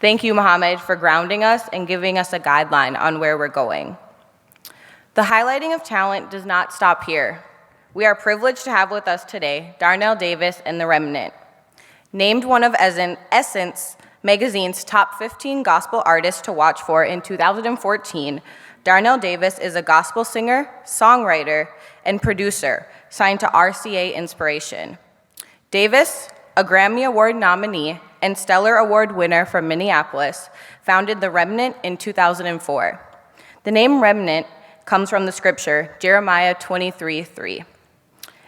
Thank you, Mohammed, for grounding us and giving us a guideline on where we're going. The highlighting of talent does not stop here. We are privileged to have with us today Darnell Davis and The Remnant. Named one of Essence magazine's top 15 gospel artists to watch for in 2014, Darnell Davis is a gospel singer, songwriter, and producer signed to RCA Inspiration. Davis, a Grammy Award nominee and Stellar Award winner from Minneapolis, founded The Remnant in 2004. The name Remnant comes from the scripture, Jeremiah 23:3.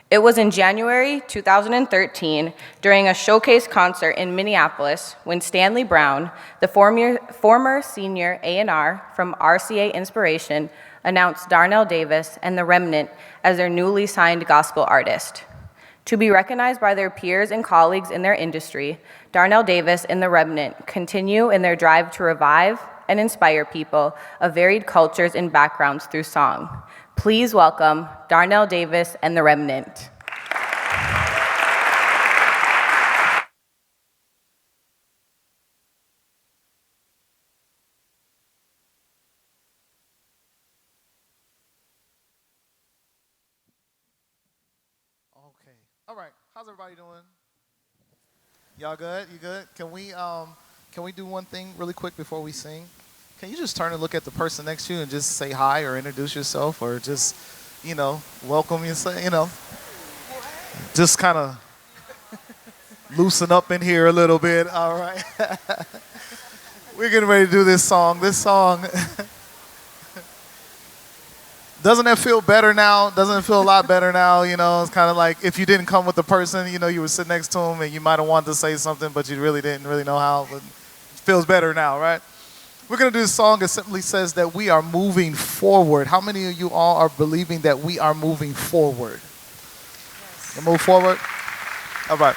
It was in January 2013, during a showcase concert in Minneapolis, when Stanley Brown, the former senior A&R from RCA Inspiration, announced Darnell Davis and The Remnant as their newly signed gospel artist. To be recognized by their peers and colleagues in their industry, Darnell Davis and The Remnant continue in their drive to revive and inspire people of varied cultures and backgrounds through song. Please welcome Darnell Davis and The Remnant. Okay. All right. How's everybody doing? Y'all good? You good? Can we do one thing really quick before we sing? Can you just turn and look at the person next to you and just say hi or introduce yourself or just, welcome yourself, just kind of loosen up in here a little bit. All right. We're getting ready to do this song. This song, doesn't it feel better now? Doesn't it feel a lot better now? It's kind of like if you didn't come with the person, you were sitting next to him and you might have wanted to say something, but you really didn't really know how. But it feels better now, right? We're going to do a song that simply says that we are moving forward. How many of you all are believing that we are moving forward? Yes. You move forward? All right.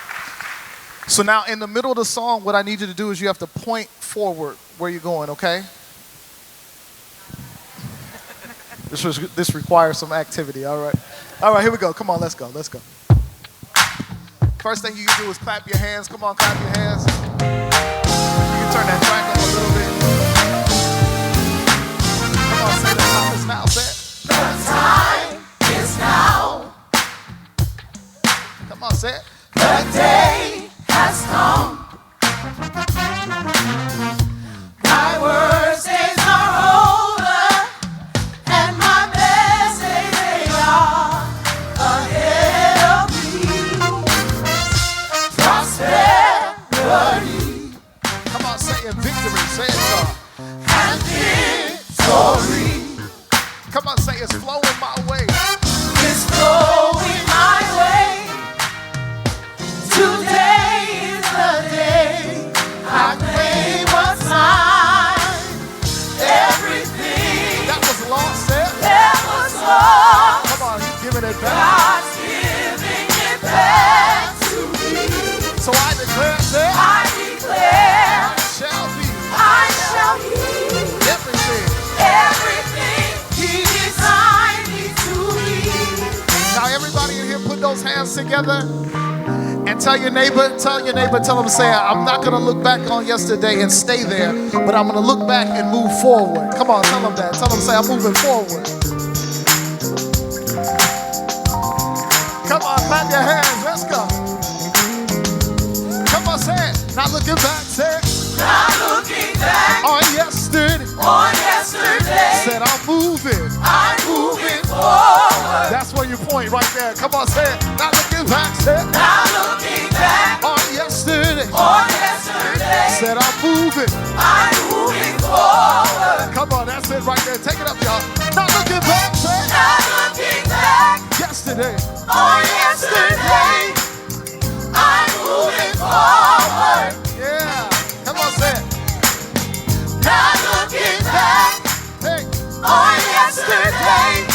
So now in the middle of the song, what I need you to do is you have to point forward where you're going, okay? This requires some activity, all right? All right, here we go. Come on, let's go. First thing you can do is clap your hands. Come on, clap your hands. You can turn that track up a little bit. Come on, say the time is now, say it. The time is now. Come on, say it. The day has come. My worst days are over, and my best days they are ahead of me. Prosperity. Come on, say it. Victory. Say it, God. And victory. Come on, say it's flowing my way. It's flowing my way. Today is the day I claim what's mine. Everything That was lost, eh? that was lost, Come on, he's giving it back. God's giving it back to me. So I declare, say, I declare I shall be everything He designed me to be. Now everybody in here, put those hands together and tell your neighbor, tell them, say, I'm not going to look back on yesterday and stay there, but I'm going to look back and move forward. Come on, tell them that. Tell them, say, I'm moving forward. Come on, clap your hands. Let's go. Come on, say it. Not looking back, say it. Not looking back On yesterday. Said I'm moving forward. That's where you point right there. Come on, say it. Not looking back, say it. Not looking back On yesterday. Said I'm moving forward. Come on, that's it right there. Take it up, y'all. Not looking back, say it. Not looking back Yesterday. on yesterday. I'm moving forward. Yeah. Come on, say it. Not looking back Hey. on yesterday.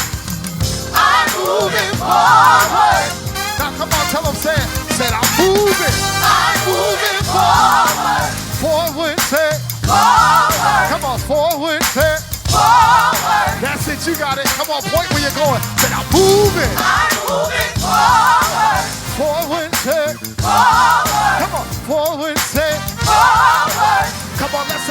I'm moving forward. Now, come on, tell them, say it. Said I'm moving I'm moving forward. forward, say it. Forward. Come on, forward, say it. Forward. That's it, you got it. Come on, point where you're going. Say I'm moving I'm moving forward. forward, say it. Forward. Come on, forward, say it. Forward. Come on, let's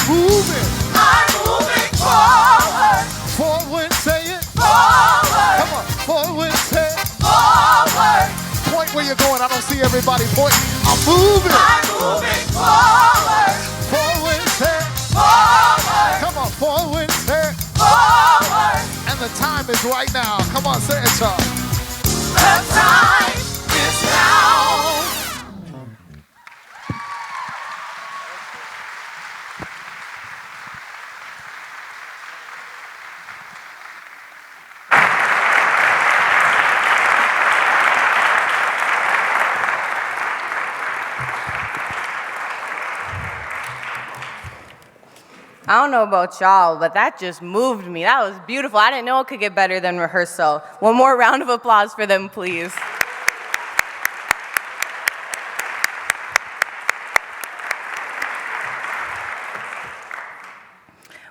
moving. I'm moving forward. Forward, say it. Forward. Come on, forward, say it. Forward. Point where you're going. I don't see everybody pointing. I'm moving. I'm moving forward. Forward, say it. Forward. Come on, forward, say it. Forward. And the time is right now. Come on, say it, y'all. The time is now. I don't know about y'all, but that just moved me. That was beautiful. I didn't know it could get better than rehearsal. One more round of applause for them, please.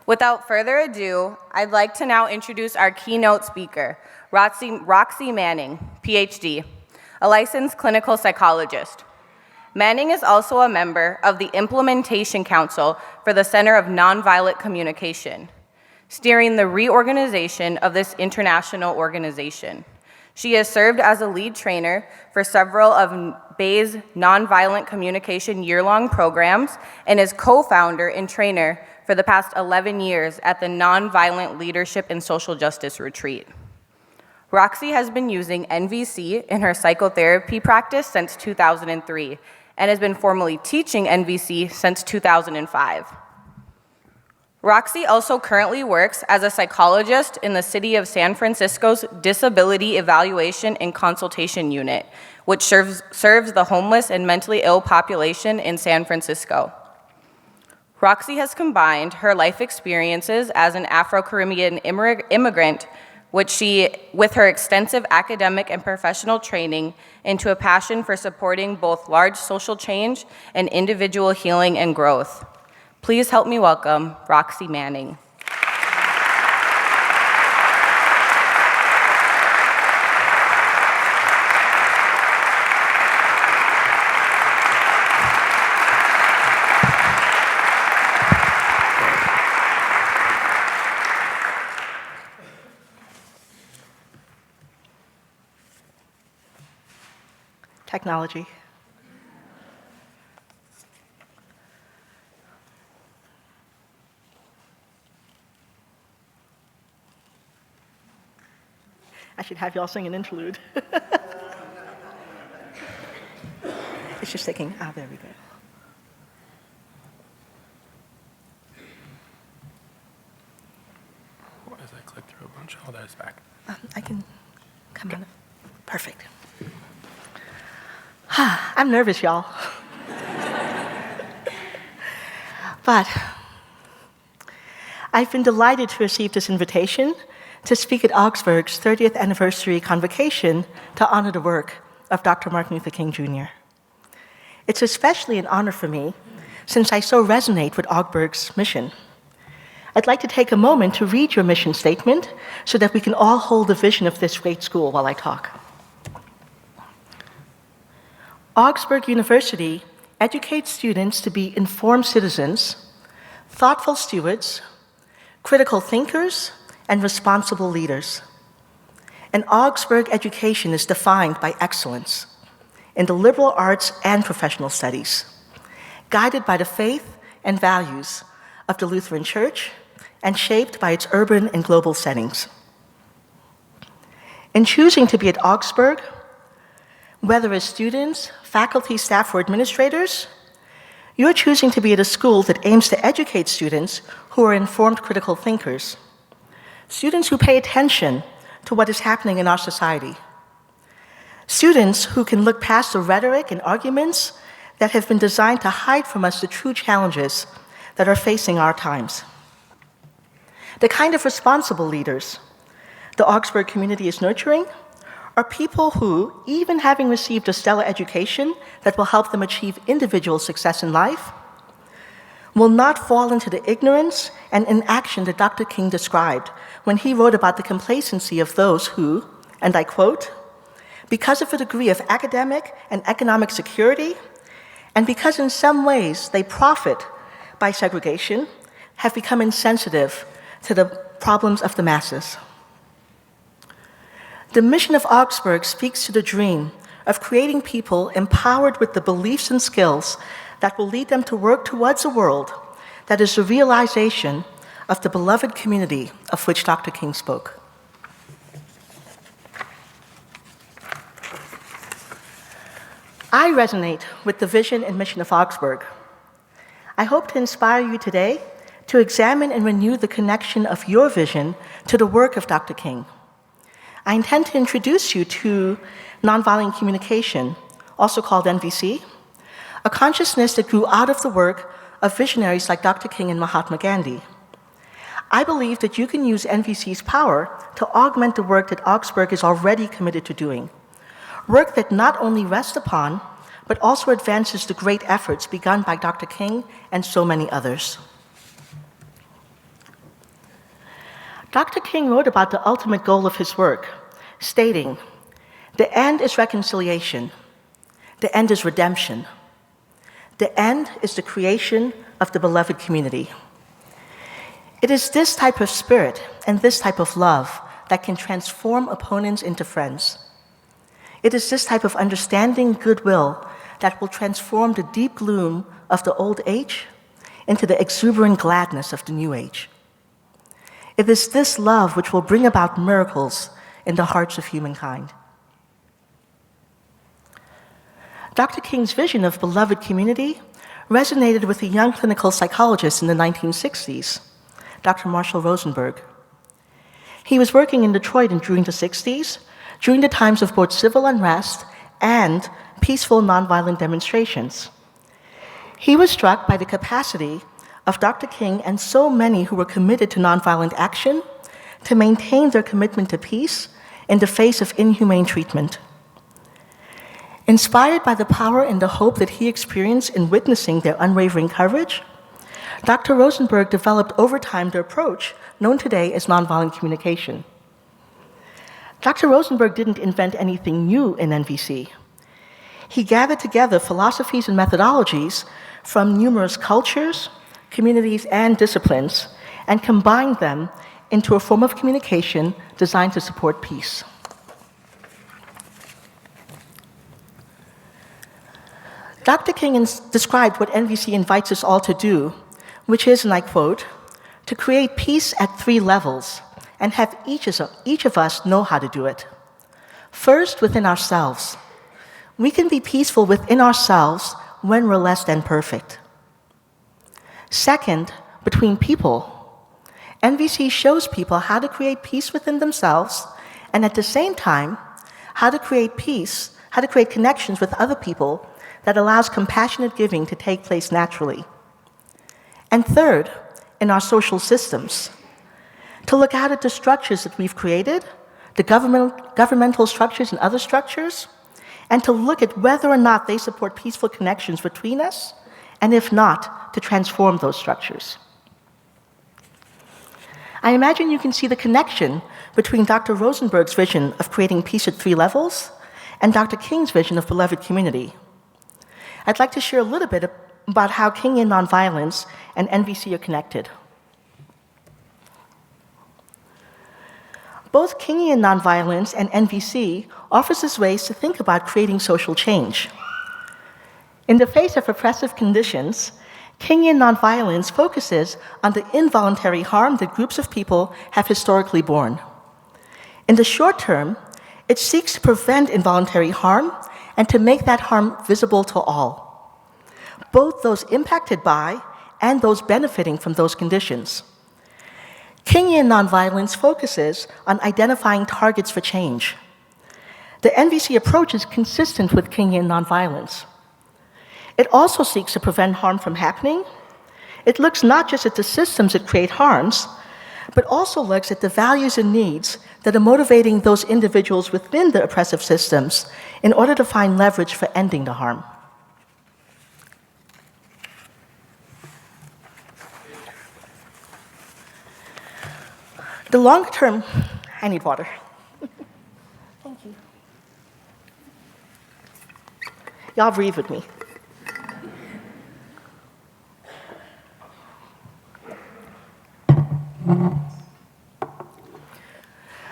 Without further ado, I'd like to now introduce our keynote speaker, Roxy Manning, PhD, a licensed clinical psychologist. Manning is also a member of the Implementation Council for the Center of Nonviolent Communication, steering the reorganization of this international organization. She has served as a lead trainer for several of BAE's nonviolent communication year-long programs and is co-founder and trainer for the past 11 years at the Nonviolent Leadership and Social Justice Retreat. Roxy has been using NVC in her psychotherapy practice since 2003 and has been formally teaching NVC since 2005. Roxy also currently works as a psychologist in the City of San Francisco's Disability Evaluation and Consultation Unit, which serves the homeless and mentally ill population in San Francisco. Roxy has combined her life experiences as an Afro-Caribbean immigrant with her extensive academic and professional training into a passion for supporting both large social change and individual healing and growth. Please help me welcome Roxy Manning. Technology. I should have y'all sing an interlude. It's just taking, there we go. What does I click through a bunch? Oh, that's back. I can come on. Perfect. I'm nervous, y'all. But I've been delighted to receive this invitation to speak at Augsburg's 30th anniversary convocation to honor the work of Dr. Martin Luther King Jr. It's especially an honor for me since I so resonate with Augsburg's mission. I'd like to take a moment to read your mission statement so that we can all hold the vision of this great school while I talk. Augsburg University educates students to be informed citizens, thoughtful stewards, critical thinkers, and responsible leaders. An Augsburg education is defined by excellence in the liberal arts and professional studies, guided by the faith and values of the Lutheran Church and shaped by its urban and global settings. In choosing to be at Augsburg, whether as students, faculty, staff, or administrators, you're choosing to be at a school that aims to educate students who are informed critical thinkers, students who pay attention to what is happening in our society, students who can look past the rhetoric and arguments that have been designed to hide from us the true challenges that are facing our times. The kind of responsible leaders the Augsburg community is nurturing are people who, even having received a stellar education that will help them achieve individual success in life, will not fall into the ignorance and inaction that Dr. King described when he wrote about the complacency of those who, and I quote, because of a degree of academic and economic security, and because in some ways they profit by segregation have become insensitive to the problems of the masses. The mission of Augsburg speaks to the dream of creating people empowered with the beliefs and skills that will lead them to work towards a world that is the realization of the beloved community of which Dr. King spoke. I resonate with the vision and mission of Augsburg. I hope to inspire you today to examine and renew the connection of your vision to the work of Dr. King. I intend to introduce you to nonviolent communication, also called NVC, a consciousness that grew out of the work of visionaries like Dr. King and Mahatma Gandhi. I believe that you can use NVC's power to augment the work that Augsburg is already committed to doing, work that not only rests upon, but also advances the great efforts begun by Dr. King and so many others. Dr. King wrote about the ultimate goal of his work, stating, "The end is reconciliation. The end is redemption. The end is the creation of the beloved community." It is this type of spirit and this type of love that can transform opponents into friends. It is this type of understanding goodwill that will transform the deep gloom of the old age into the exuberant gladness of the new age. It is this love which will bring about miracles in the hearts of humankind. Dr. King's vision of beloved community resonated with a young clinical psychologist in the 1960s, Dr. Marshall Rosenberg. He was working in Detroit during the 60s, during the times of both civil unrest and peaceful nonviolent demonstrations. He was struck by the capacity of Dr. King and so many who were committed to nonviolent action to maintain their commitment to peace in the face of inhumane treatment. Inspired by the power and the hope that he experienced in witnessing their unwavering courage, Dr. Rosenberg developed over time the approach known today as nonviolent communication. Dr. Rosenberg didn't invent anything new in NVC. He gathered together philosophies and methodologies from numerous cultures, communities, and disciplines, and combined them into a form of communication designed to support peace. Dr. King described what NVC invites us all to do, which is, and I quote, "to create peace at 3 levels and have each of us know how to do it. First, within ourselves. We can be peaceful within ourselves when we're less than perfect. Second, between people. NVC shows people how to create peace within themselves and at the same time, how to create peace, how to create connections with other people that allows compassionate giving to take place naturally. And third, in our social systems, to look out at the structures that we've created, the governmental structures and other structures, and to look at whether or not they support peaceful connections between us, and if not, to transform those structures." I imagine you can see the connection between Dr. Rosenberg's vision of creating peace at 3 levels and Dr. King's vision of beloved community. I'd like to share a little bit about how Kingian nonviolence and NVC are connected. Both Kingian nonviolence and NVC offers us ways to think about creating social change. In the face of oppressive conditions, Kingian nonviolence focuses on the involuntary harm that groups of people have historically borne. In the short term, it seeks to prevent involuntary harm and to make that harm visible to all, both those impacted by and those benefiting from those conditions. Kingian nonviolence focuses on identifying targets for change. The NVC approach is consistent with Kingian nonviolence. It also seeks to prevent harm from happening. It looks not just at the systems that create harms, but also looks at the values and needs that are motivating those individuals within the oppressive systems in order to find leverage for ending the harm. The long term, I need water. Thank you. Y'all breathe with me.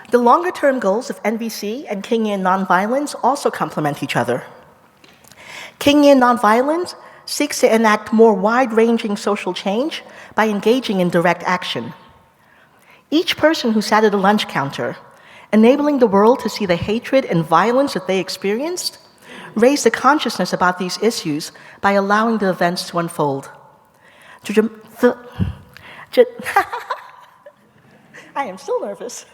The longer-term goals of NVC and Kingian nonviolence also complement each other. Kingian nonviolence seeks to enact more wide-ranging social change by engaging in direct action. Each person who sat at a lunch counter, enabling the world to see the hatred and violence that they experienced, raised the consciousness about these issues by allowing the events to unfold. I am still nervous.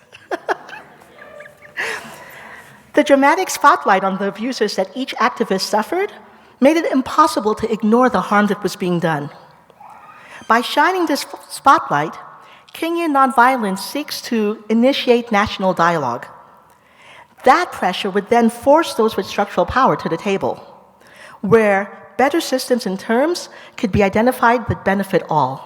The dramatic spotlight on the abuses that each activist suffered made it impossible to ignore the harm that was being done. By shining this spotlight, Kingian nonviolence seeks to initiate national dialogue. That pressure would then force those with structural power to the table, where better systems and terms could be identified that benefit all.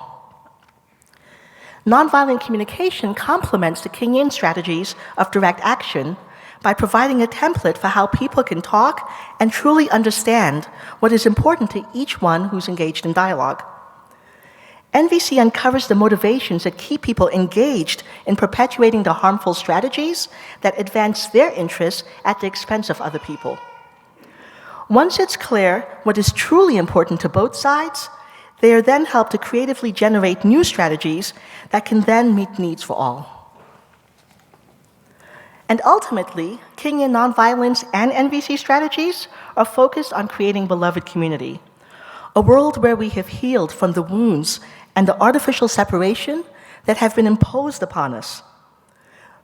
Nonviolent communication complements the Kingian strategies of direct action by providing a template for how people can talk and truly understand what is important to each one who's engaged in dialogue. NVC uncovers the motivations that keep people engaged in perpetuating the harmful strategies that advance their interests at the expense of other people. Once it's clear what is truly important to both sides, they are then helped to creatively generate new strategies that can then meet needs for all. And ultimately, Kingian nonviolence and NVC strategies are focused on creating beloved community, a world where we have healed from the wounds and the artificial separation that have been imposed upon us,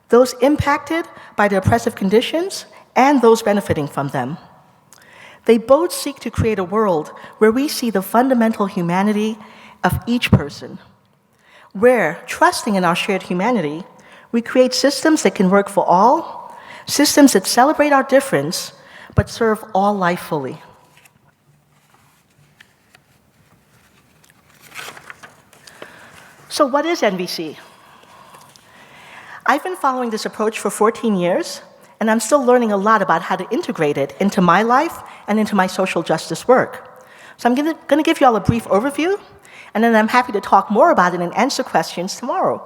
those impacted by the oppressive conditions and those benefiting from them. They both seek to create a world where we see the fundamental humanity of each person, where, trusting in our shared humanity, we create systems that can work for all, systems that celebrate our difference, but serve all life fully. So what is NVC? I've been following this approach for 14 years, and I'm still learning a lot about how to integrate it into my life and into my social justice work. So I'm going to give you all a brief overview, and then I'm happy to talk more about it and answer questions tomorrow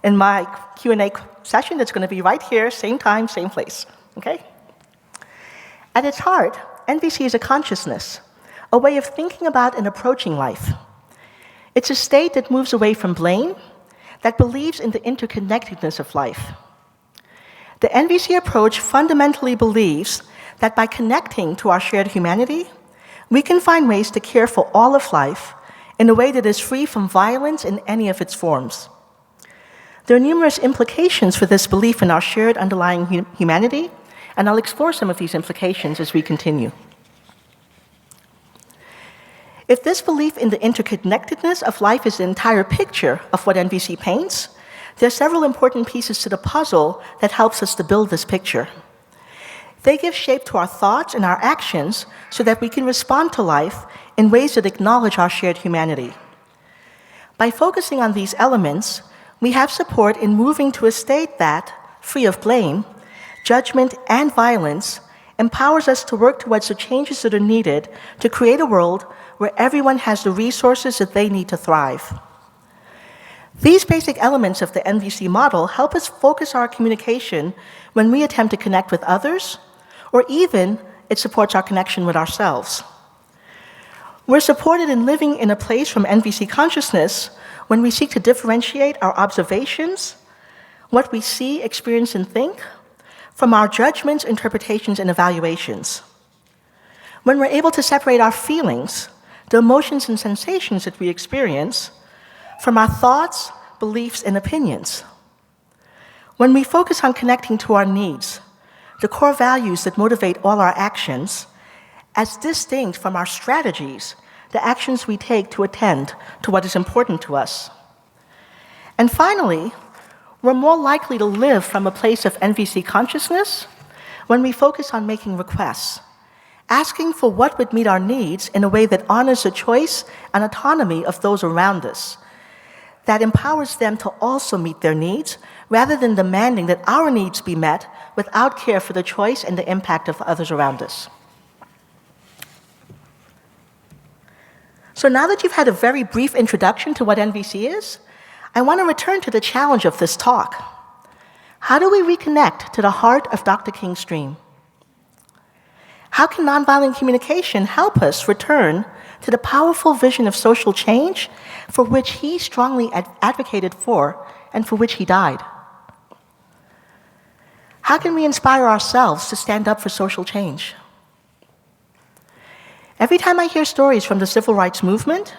in my Q&A session that's going to be right here, same time, same place, okay? At its heart, NVC is a consciousness, a way of thinking about and approaching life. It's a state that moves away from blame, that believes in the interconnectedness of life. The NVC approach fundamentally believes that by connecting to our shared humanity, we can find ways to care for all of life in a way that is free from violence in any of its forms. There are numerous implications for this belief in our shared underlying humanity, and I'll explore some of these implications as we continue. If this belief in the interconnectedness of life is the entire picture of what NVC paints, there are several important pieces to the puzzle that helps us to build this picture. They give shape to our thoughts and our actions so that we can respond to life in ways that acknowledge our shared humanity. By focusing on these elements, we have support in moving to a state that, free of blame, judgment, and violence, empowers us to work towards the changes that are needed to create a world where everyone has the resources that they need to thrive. These basic elements of the NVC model help us focus our communication when we attempt to connect with others, or even it supports our connection with ourselves. We're supported in living in a place from NVC consciousness when we seek to differentiate our observations, what we see, experience, and think, from our judgments, interpretations, and evaluations. When we're able to separate our feelings, the emotions and sensations that we experience, from our thoughts, beliefs, and opinions. When we focus on connecting to our needs, the core values that motivate all our actions, as distinct from our strategies, the actions we take to attend to what is important to us. And finally, we're more likely to live from a place of NVC consciousness when we focus on making requests, asking for what would meet our needs in a way that honors the choice and autonomy of those around us, that empowers them to also meet their needs, rather than demanding that our needs be met without care for the choice and the impact of others around us. So now that you've had a very brief introduction to what NVC is, I want to return to the challenge of this talk. How do we reconnect to the heart of Dr. King's dream? How can nonviolent communication help us return to the powerful vision of social change for which he strongly advocated for and for which he died? How can we inspire ourselves to stand up for social change? Every time I hear stories from the civil rights movement,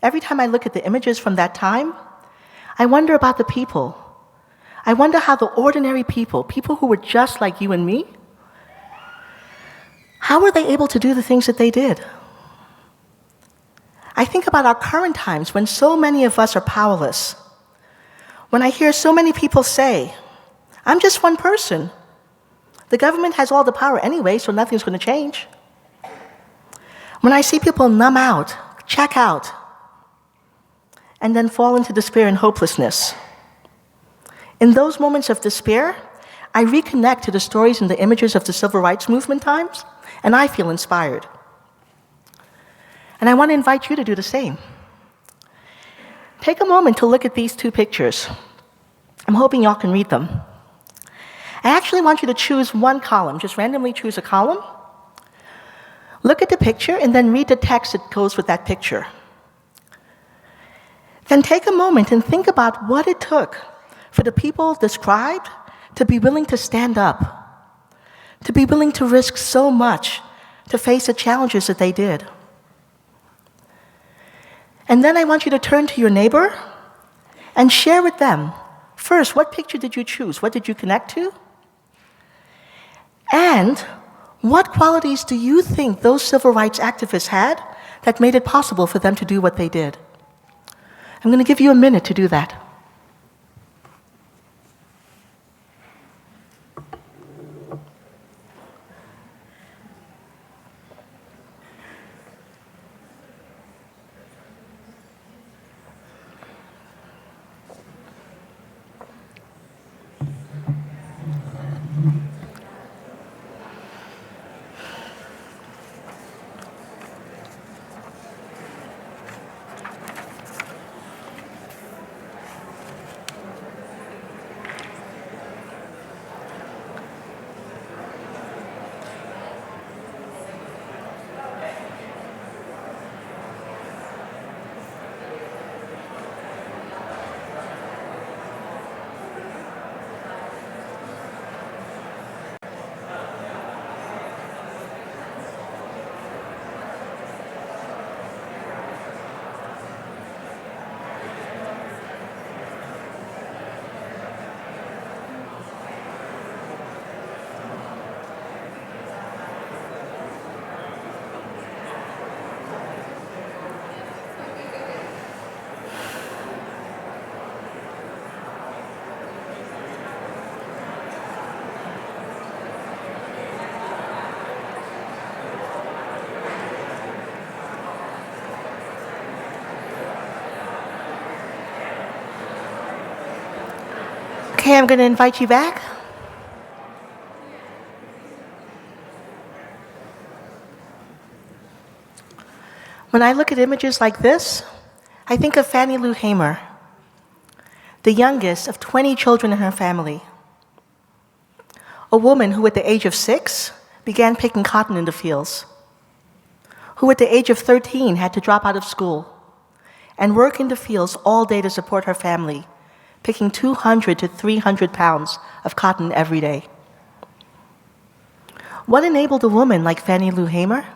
every time I look at the images from that time, I wonder about the people. I wonder how the ordinary people, people who were just like you and me, how were they able to do the things that they did? I think about our current times when so many of us are powerless. When I hear so many people say, I'm just one person. The government has all the power anyway, so nothing's going to change. When I see people numb out, check out, and then fall into despair and hopelessness. In those moments of despair, I reconnect to the stories and the images of the civil rights movement times, and I feel inspired. And I want to invite you to do the same. Take a moment to look at these two pictures. I'm hoping y'all can read them. I actually want you to choose one column, just randomly choose a column. Look at the picture and then read the text that goes with that picture. Then take a moment and think about what it took for the people described to be willing to stand up, to be willing to risk so much to face the challenges that they did. And then I want you to turn to your neighbor and share with them, first, what picture did you choose? What did you connect to? And what qualities do you think those civil rights activists had that made it possible for them to do what they did? I'm going to give you a minute to do that. Okay, I'm going to invite you back. When I look at images like this, I think of Fannie Lou Hamer, the youngest of 20 children in her family. A woman who at the age of 6 began picking cotton in the fields, who at the age of 13 had to drop out of school and work in the fields all day to support her family, picking 200 to 300 pounds of cotton every day. What enabled a woman like Fannie Lou Hamer,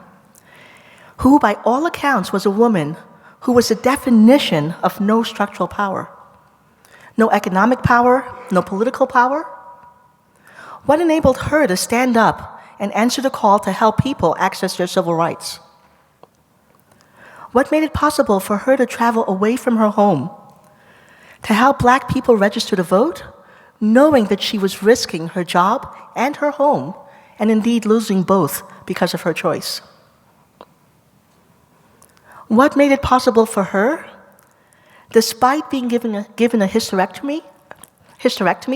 who by all accounts was a woman who was the definition of no structural power, no economic power, no political power? What enabled her to stand up and answer the call to help people access their civil rights? What made it possible for her to travel away from her home to help Black people register to vote, knowing that she was risking her job and her home, and indeed losing both because of her choice? What made it possible for her, despite being given a hysterectomy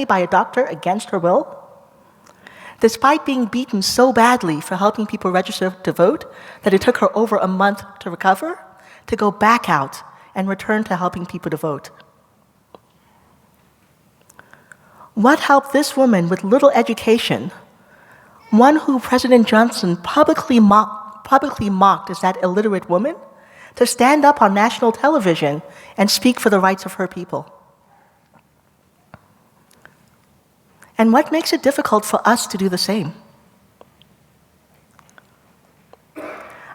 by a doctor against her will, despite being beaten so badly for helping people register to vote that it took her over a month to recover, to go back out and return to helping people to vote? What helped this woman with little education, one who President Johnson publicly mocked as that illiterate woman, to stand up on national television and speak for the rights of her people? And what makes it difficult for us to do the same?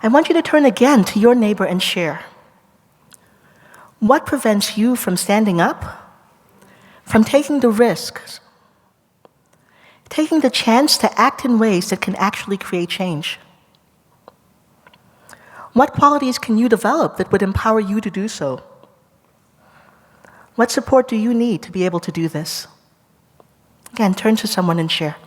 I want you to turn again to your neighbor and share. What prevents you from standing up, from taking the risks, taking the chance to act in ways that can actually create change? What qualities can you develop that would empower you to do so? What support do you need to be able to do this? Again, turn to someone and share.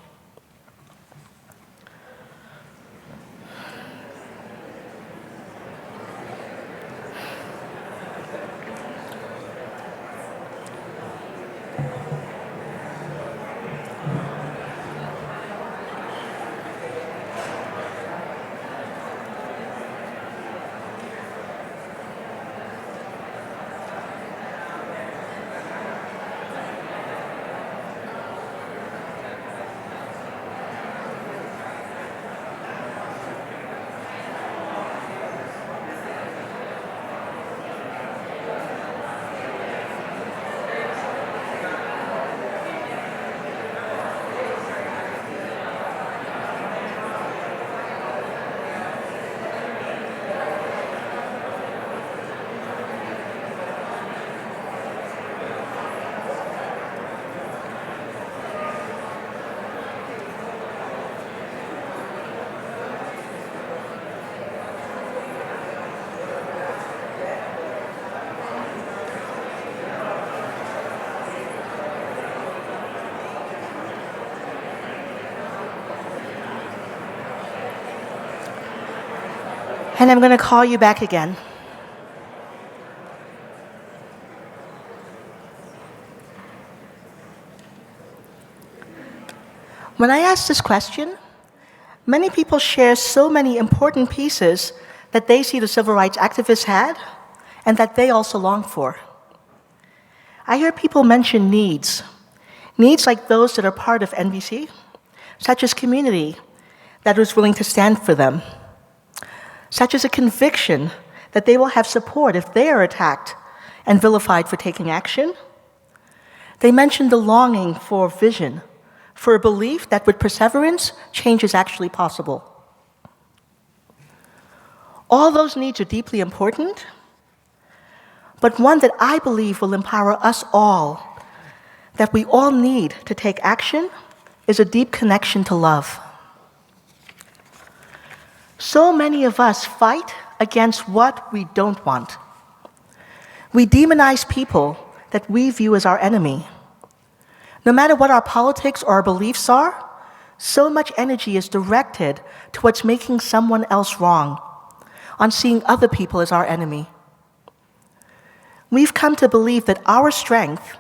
And I'm going to call you back again. When I ask this question, many people share so many important pieces that they see the civil rights activists had and that they also long for. I hear people mention needs like those that are part of NBC, such as community that is willing to stand for them, such as a conviction that they will have support if they are attacked and vilified for taking action. They mention the longing for vision, for a belief that with perseverance, change is actually possible. All those needs are deeply important, but one that I believe will empower us all, that we all need to take action, is a deep connection to love. So many of us fight against what we don't want. We demonize people that we view as our enemy. No matter what our politics or our beliefs are, so much energy is directed to what's making someone else wrong, on seeing other people as our enemy. We've come to believe that our strength,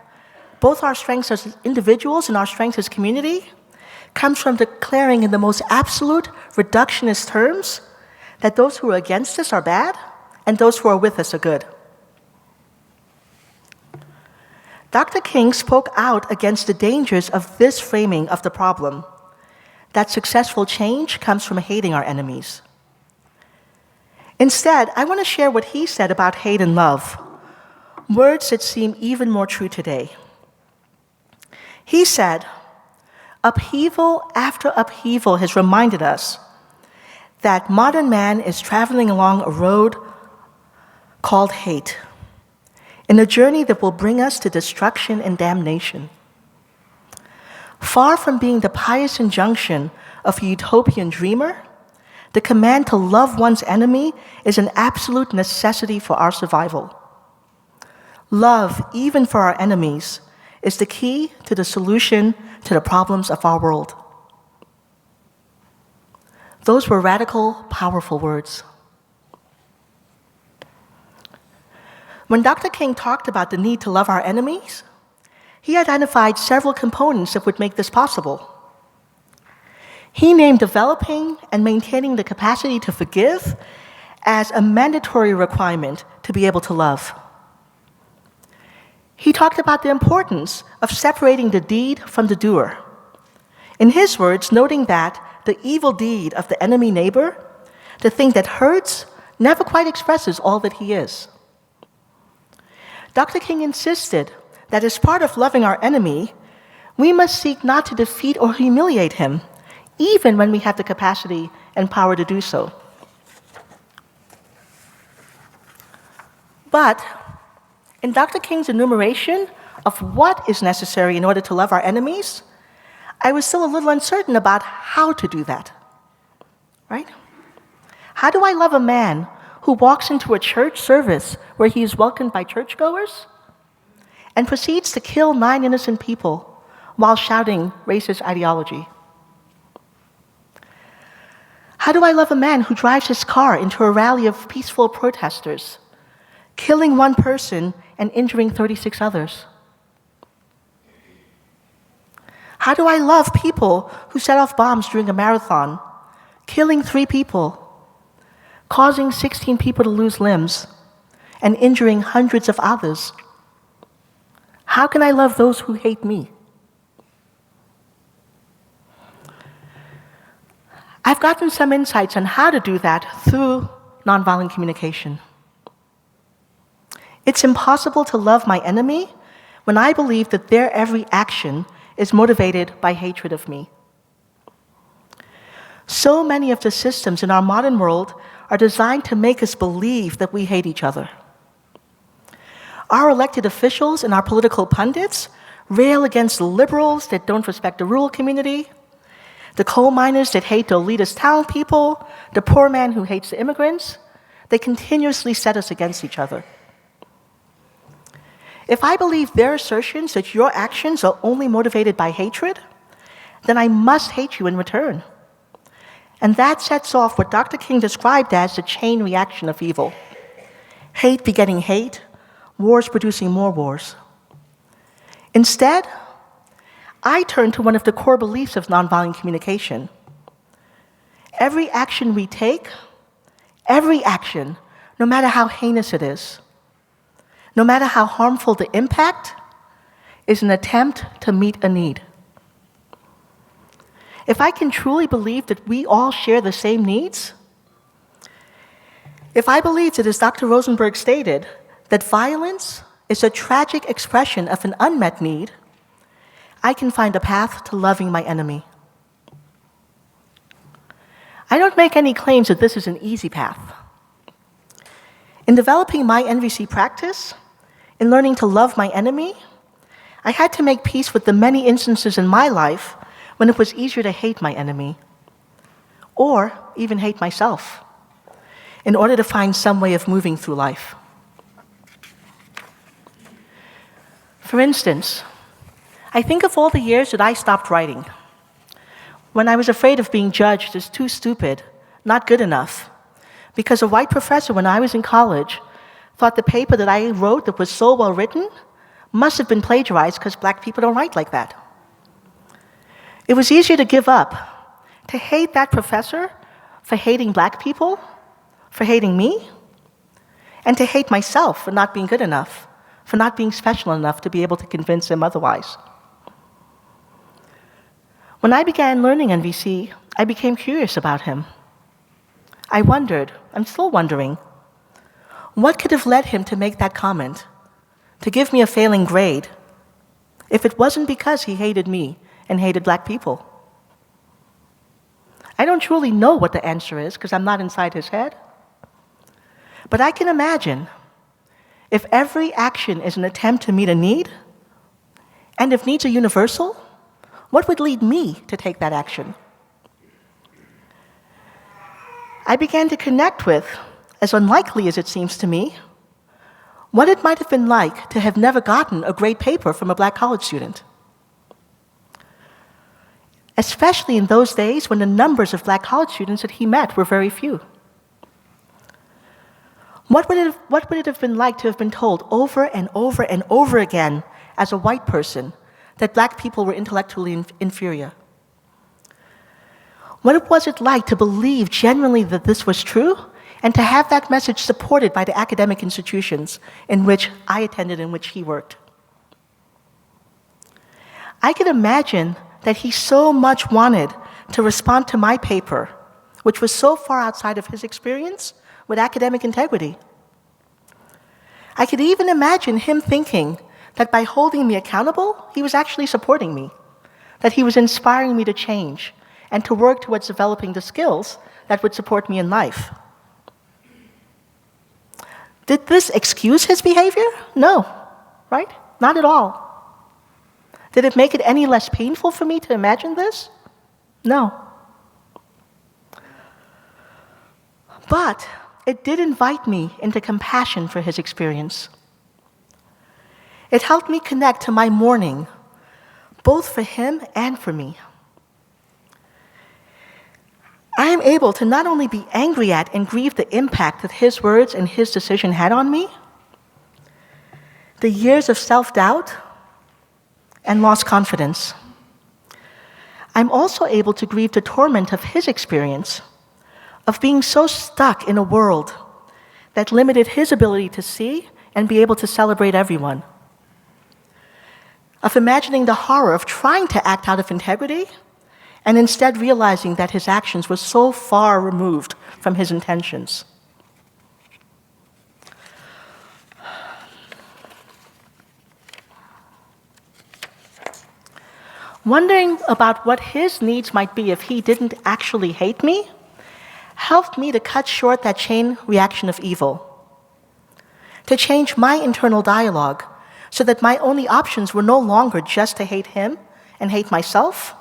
both our strengths as individuals and our strengths as community, comes from declaring in the most absolute, reductionist terms that those who are against us are bad and those who are with us are good. Dr. King spoke out against the dangers of this framing of the problem, that successful change comes from hating our enemies. Instead, I want to share what he said about hate and love, words that seem even more true today. He said, upheaval after upheaval has reminded us that modern man is traveling along a road called hate, in a journey that will bring us to destruction and damnation. Far from being the pious injunction of a utopian dreamer, the command to love one's enemy is an absolute necessity for our survival. Love, even for our enemies, is the key to the solution to the problems of our world. Those were radical, powerful words. When Dr. King talked about the need to love our enemies, he identified several components that would make this possible. He named developing and maintaining the capacity to forgive as a mandatory requirement to be able to love. He talked about the importance of separating the deed from the doer. In his words, noting that the evil deed of the enemy neighbor, the thing that hurts, never quite expresses all that he is. Dr. King insisted that as part of loving our enemy, we must seek not to defeat or humiliate him, even when we have the capacity and power to do so. But in Dr. King's enumeration of what is necessary in order to love our enemies, I was still a little uncertain about how to do that, right? How do I love a man who walks into a church service where he is welcomed by churchgoers and proceeds to kill 9 innocent people while shouting racist ideology? How do I love a man who drives his car into a rally of peaceful protesters, killing 1 person and injuring 36 others? How do I love people who set off bombs during a marathon, killing 3 people, causing 16 people to lose limbs, and injuring hundreds of others? How can I love those who hate me? I've gotten some insights on how to do that through nonviolent communication. It's impossible to love my enemy when I believe that their every action is motivated by hatred of me. So many of the systems in our modern world are designed to make us believe that we hate each other. Our elected officials and our political pundits rail against the liberals that don't respect the rural community, the coal miners that hate the elitist town people, the poor man who hates the immigrants. They continuously set us against each other. If I believe their assertions that your actions are only motivated by hatred, then I must hate you in return. And that sets off what Dr. King described as the chain reaction of evil. Hate begetting hate, wars producing more wars. Instead, I turn to one of the core beliefs of nonviolent communication. Every action we take, every action, no matter how heinous it is, no matter how harmful the impact, is an attempt to meet a need. If I can truly believe that we all share the same needs, if I believe that, as Dr. Rosenberg stated, that violence is a tragic expression of an unmet need, I can find a path to loving my enemy. I don't make any claims that this is an easy path. In developing my NVC practice, in learning to love my enemy, I had to make peace with the many instances in my life when it was easier to hate my enemy, or even hate myself, in order to find some way of moving through life. For instance, I think of all the years that I stopped writing, when I was afraid of being judged as too stupid, not good enough, because a white professor when I was in college thought the paper that I wrote that was so well written must have been plagiarized because black people don't write like that. It was easier to give up, to hate that professor for hating black people, for hating me, and to hate myself for not being good enough, for not being special enough to be able to convince him otherwise. When I began learning NVC, I became curious about him. I wondered, I'm still wondering, what could have led him to make that comment, to give me a failing grade, if it wasn't because he hated me and hated black people? I don't truly know what the answer is because I'm not inside his head. But I can imagine if every action is an attempt to meet a need, and if needs are universal, what would lead me to take that action? I began to connect with, as unlikely as it seems to me, what it might have been like to have never gotten a great paper from a black college student. Especially in those days when the numbers of black college students that he met were very few. What would it have been like to have been told over and over and over again as a white person that black people were intellectually inferior? What was it like to believe genuinely that this was true and to have that message supported by the academic institutions in which I attended and in which he worked? I could imagine that he so much wanted to respond to my paper, which was so far outside of his experience, with academic integrity. I could even imagine him thinking that by holding me accountable, he was actually supporting me, that he was inspiring me to change and to work towards developing the skills that would support me in life. Did this excuse his behavior? No, right? Not at all. Did it make it any less painful for me to imagine this? No. But it did invite me into compassion for his experience. It helped me connect to my mourning, both for him and for me. I am able to not only be angry at and grieve the impact that his words and his decision had on me, the years of self-doubt and lost confidence. I'm also able to grieve the torment of his experience, of being so stuck in a world that limited his ability to see and be able to celebrate everyone, of imagining the horror of trying to act out of integrity and instead realizing that his actions were so far removed from his intentions. Wondering about what his needs might be if he didn't actually hate me helped me to cut short that chain reaction of evil, to change my internal dialogue so that my only options were no longer just to hate him and hate myself.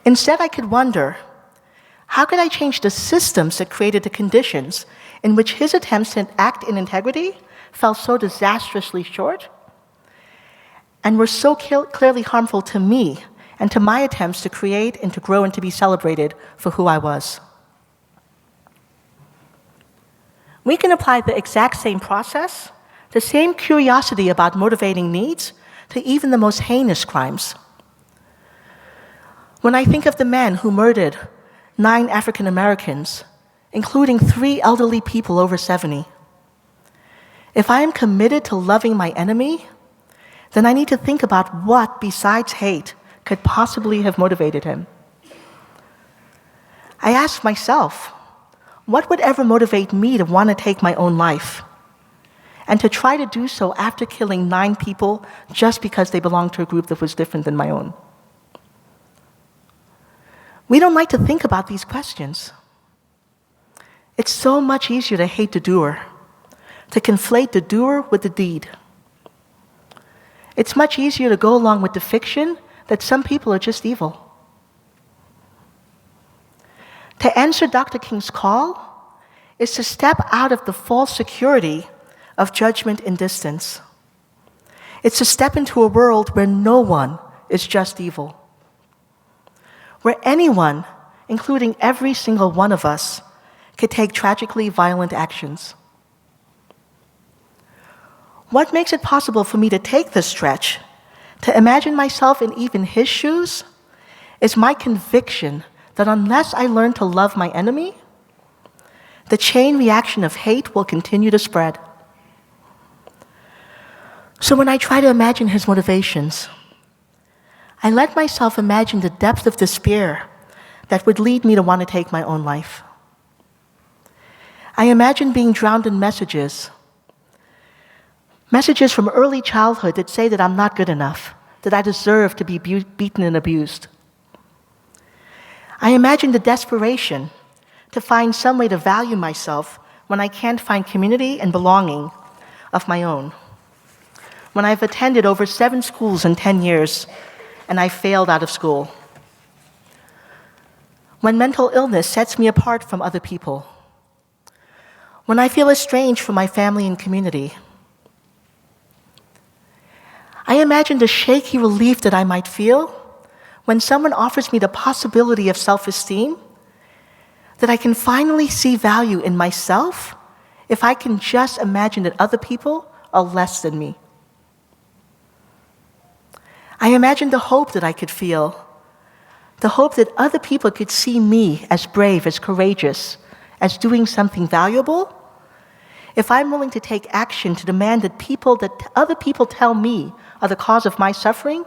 Instead, I could wonder, how could I change the systems that created the conditions in which his attempts to act in integrity fell so disastrously short and were so clearly harmful to me and to my attempts to create and to grow and to be celebrated for who I was. We can apply the exact same process, the same curiosity about motivating needs, to even the most heinous crimes. When I think of the man who murdered 9 African Americans, including 3 elderly people over 70, if I am committed to loving my enemy, then I need to think about what, besides hate, could possibly have motivated him. I ask myself, what would ever motivate me to want to take my own life? And to try to do so after killing 9 people just because they belonged to a group that was different than my own? We don't like to think about these questions. It's so much easier to hate the doer, to conflate the doer with the deed. It's much easier to go along with the fiction that some people are just evil. To answer Dr. King's call is to step out of the false security of judgment and distance. It's to step into a world where no one is just evil, where anyone, including every single one of us, could take tragically violent actions. What makes it possible for me to take this stretch, to imagine myself in even his shoes, is my conviction that unless I learn to love my enemy, the chain reaction of hate will continue to spread. So when I try to imagine his motivations, I let myself imagine the depth of despair that would lead me to want to take my own life. I imagine being drowned in messages from early childhood that say that I'm not good enough, that I deserve to be beaten and abused. I imagine the desperation to find some way to value myself when I can't find community and belonging of my own. When I've attended over 7 schools in 10 years and I failed out of school. When mental illness sets me apart from other people. When I feel estranged from my family and community. I imagine the shaky relief that I might feel when someone offers me the possibility of self-esteem, that I can finally see value in myself if I can just imagine that other people are less than me. I imagine the hope that I could feel, the hope that other people could see me as brave, as courageous, as doing something valuable, if I'm willing to take action to demand that other people tell me are the cause of my suffering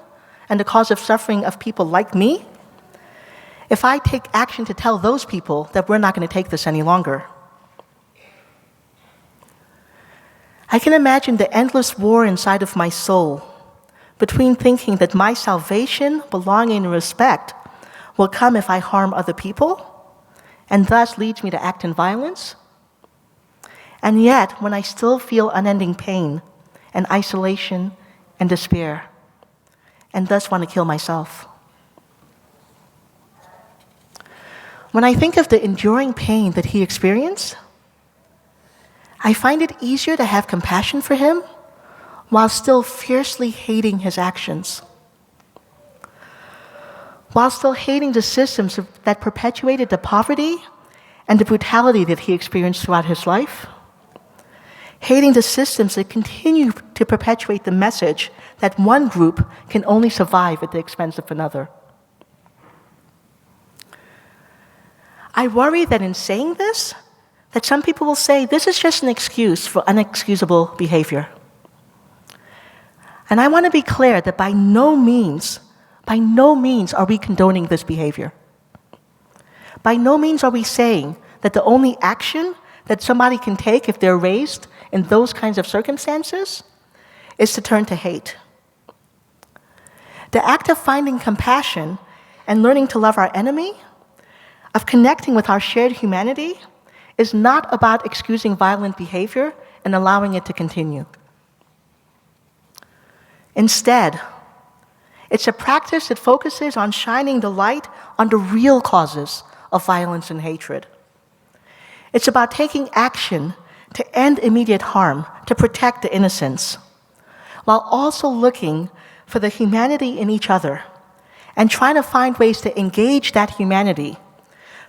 and the cause of suffering of people like me, if I take action to tell those people that we're not going to take this any longer? I can imagine the endless war inside of my soul between thinking that my salvation, belonging, and respect will come if I harm other people, and thus leads me to act in violence. And yet, when I still feel unending pain and isolation and despair, and thus want to kill myself. When I think of the enduring pain that he experienced, I find it easier to have compassion for him while still fiercely hating his actions. While still hating the systems that perpetuated the poverty and the brutality that he experienced throughout his life. Hating the systems that continue to perpetuate the message that one group can only survive at the expense of another. I worry that in saying this, that some people will say this is just an excuse for unexcusable behavior. And I want to be clear that by no means are we condoning this behavior. By no means are we saying that the only action that somebody can take if they're raised in those kinds of circumstances is to turn to hate. The act of finding compassion and learning to love our enemy, of connecting with our shared humanity, is not about excusing violent behavior and allowing it to continue. Instead, it's a practice that focuses on shining the light on the real causes of violence and hatred. It's about taking action to end immediate harm, to protect the innocents, while also looking for the humanity in each other and trying to find ways to engage that humanity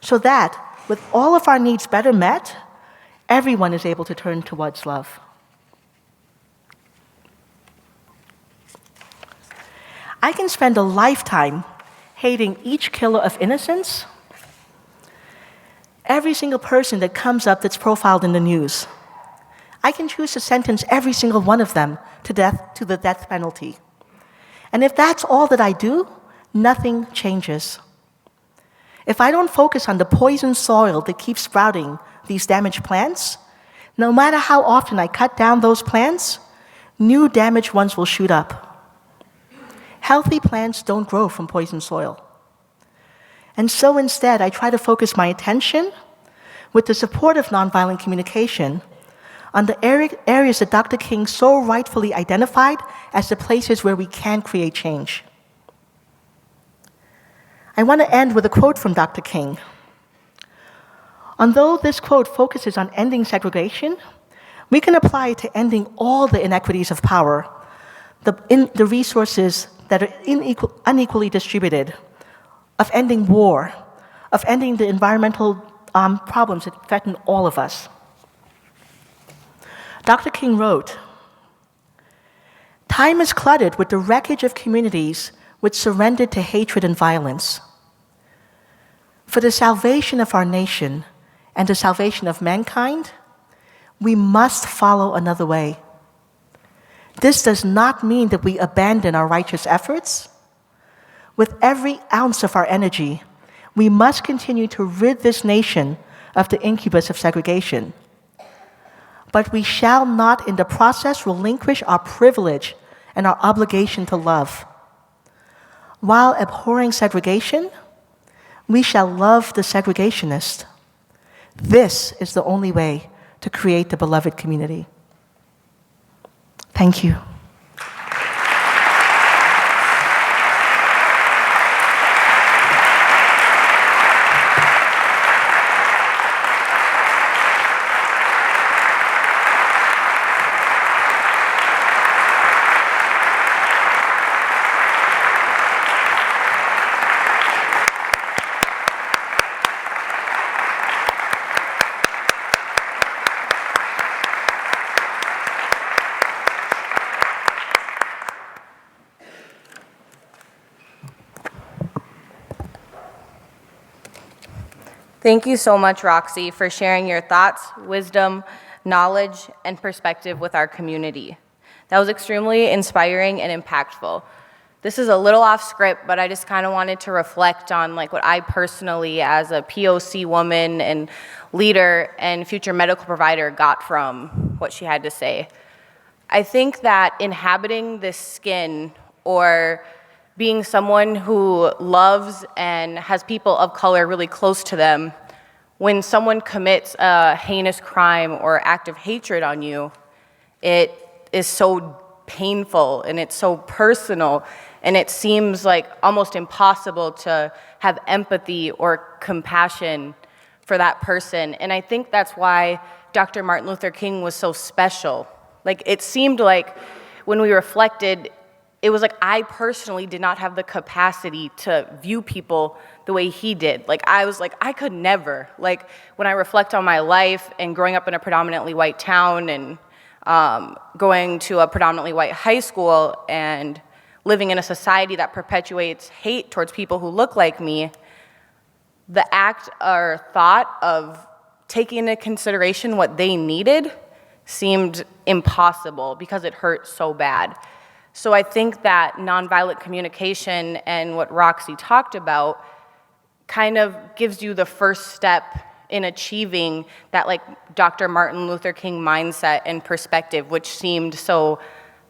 so that, with all of our needs better met, everyone is able to turn towards love. I can spend a lifetime hating each killer of innocence, every single person that comes up that's profiled in the news. I can choose to sentence every single one of them to death, to the death penalty. And if that's all that I do, nothing changes. If I don't focus on the poisoned soil that keeps sprouting these damaged plants, no matter how often I cut down those plants, new damaged ones will shoot up. Healthy plants don't grow from poisoned soil. And so instead, I try to focus my attention, with the support of nonviolent communication, on the areas that Dr. King so rightfully identified as the places where we can create change. I want to end with a quote from Dr. King. Although this quote focuses on ending segregation, we can apply it to ending all the inequities of power, the resources that are unequally distributed, of ending war, of ending the environmental problems that threaten all of us. Dr. King wrote, "Time is cluttered with the wreckage of communities which surrendered to hatred and violence. For the salvation of our nation and the salvation of mankind, we must follow another way. This does not mean that we abandon our righteous efforts. With every ounce of our energy, we must continue to rid this nation of the incubus of segregation. But we shall not in the process relinquish our privilege and our obligation to love. While abhorring segregation, we shall love the segregationist. This is the only way to create the beloved community." Thank you. Thank you so much, Roxy, for sharing your thoughts, wisdom, knowledge, and perspective with our community. That was extremely inspiring and impactful. This is a little off script, but I just kind of wanted to reflect on like what I personally, as a POC woman and leader and future medical provider, got from what she had to say. I think that inhabiting this skin, or being someone who loves and has people of color really close to them, when someone commits a heinous crime or act of hatred on you, it is so painful and it's so personal, and it seems like almost impossible to have empathy or compassion for that person. And I think that's why Dr. Martin Luther King was so special. Like, it seemed like when we reflected, it was like I personally did not have the capacity to view people the way he did. Like, I was like, I could never. Like, when I reflect on my life and growing up in a predominantly white town and going to a predominantly white high school and living in a society that perpetuates hate towards people who look like me, the act or thought of taking into consideration what they needed seemed impossible because it hurt so bad. So I think that nonviolent communication and what Roxy talked about kind of gives you the first step in achieving that, like, Dr. Martin Luther King mindset and perspective, which seemed so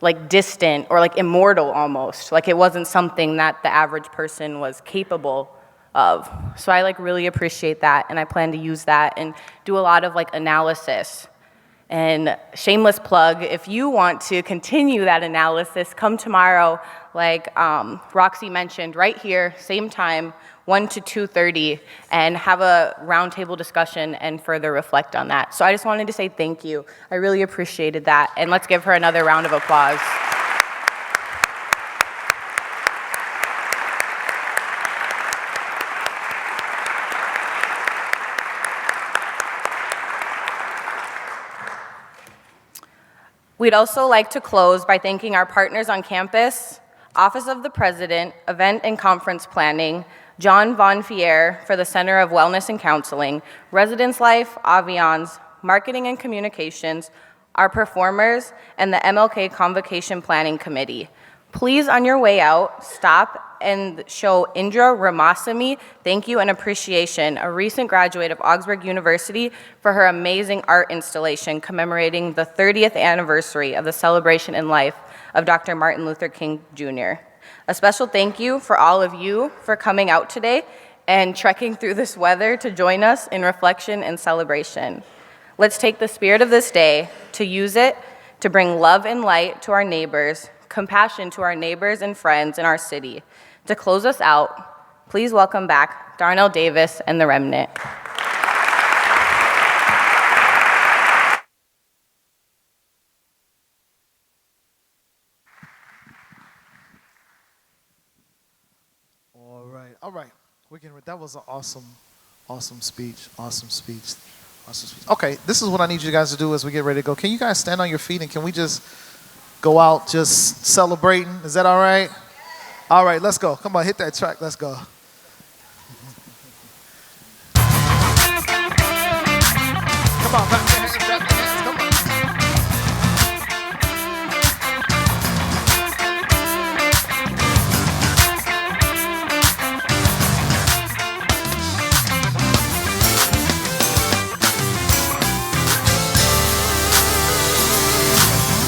like distant or like immortal almost, like it wasn't something that the average person was capable of. So I like really appreciate that, and I plan to use that and do a lot of like analysis. And shameless plug, if you want to continue that analysis, come tomorrow, like Roxy mentioned, right here, same time, 1 to 2:30, and have a roundtable discussion and further reflect on that. So I just wanted to say thank you. I really appreciated that, and let's give her another round of applause. We'd also like to close by thanking our partners on campus, Office of the President, Event and Conference Planning, John Von Fier for the Center of Wellness and Counseling, Residence Life, Aviance, Marketing and Communications, our performers, and the MLK Convocation Planning Committee. Please, on your way out, stop and show Indra Ramasamy thank you and appreciation, a recent graduate of Augsburg University, for her amazing art installation commemorating the 30th anniversary of the celebration in life of Dr. Martin Luther King Jr. A special thank you for all of you for coming out today and trekking through this weather to join us in reflection and celebration. Let's take the spirit of this day to use it to bring love and light to our neighbors, compassion to our neighbors and friends in our city. To close us out, please welcome back Darnell Davis and the Remnant. All right. That was an awesome speech. Okay, this is what I need you guys to do as we get ready to go. Can you guys stand on your feet and can we just go out just celebrating? Is that all right? All right, let's go. Come on, hit that track. Let's go. Come on, clap your hands, come on.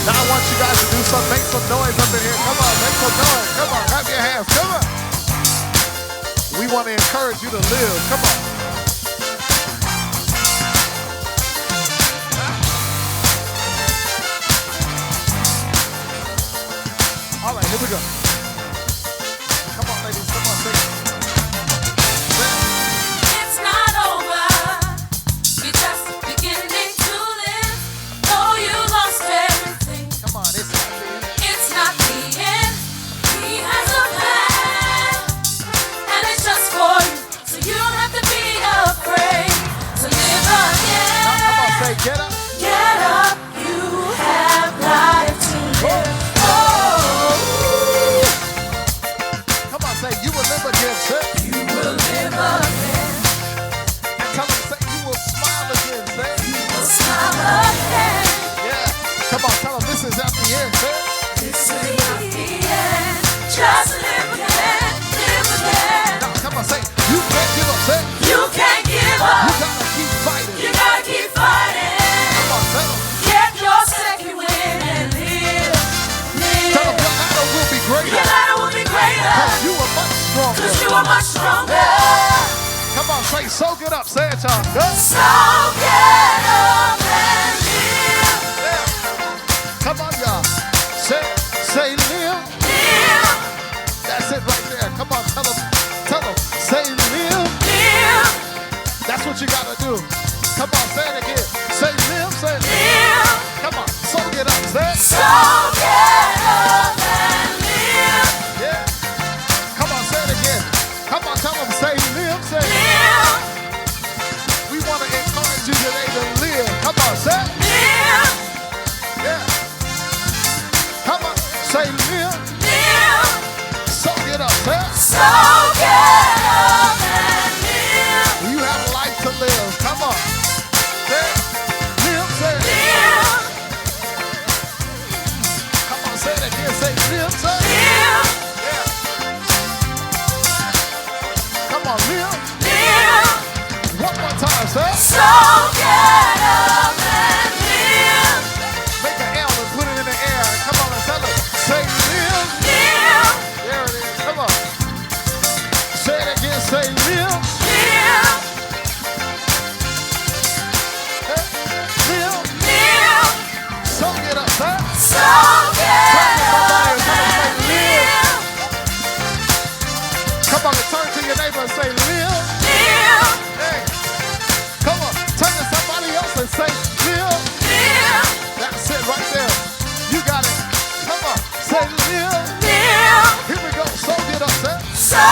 Now I want you guys to do something, make some noise up in here. Come on, make some noise. Come on, clap your hands. Come on. We want to encourage you to live. Come on. All right, here we go. Come on, ladies. Come on, sing. It's not over. You're just beginning to live. Though you lost everything. Come on, it's not the end. It's not the end. He has a plan, and it's just for you. So you don't have to be afraid to live again. Now, come on, say, get up. Get up. You have life to live. Oh. 'cause you are much stronger. Cause you are much stronger. Come on, say, soak it up. Say it, y'all. Good. So get up and live. Yeah. Come on, y'all. Say live. Live. That's it right there. Come on, tell them. Say live. Live. That's what you gotta do. Come on, say it again. Say live, say live. Live. Come on, soak it up. Say it. So get up and live. Yeah. Come on, say it again. Come on, tell them, say live, say live. Live. We want to encourage you today to live. Come on, say it. Live. Yeah. Come on, say live. Live. Soak it up, say it. So get up and live. You have a life to live. Come on. Say it. Live, say it. Live. Come on, say it again. Say live, say it. Live. Yeah. Come on, live. Live. One more time, say it. So get up and live. Make an L and put it in the air. Come on and tell them. Say live. Live. There it is. Come on. Say it again. Say live. Live. Live. Live. So get up, sir. So get up and live. Come on and turn to your neighbor and say live. Live. Hey. Come on. Turn to somebody else and say live. Live. That's it right there. You got it. Come on. Say live. Live. Here we go. So get up, sir. So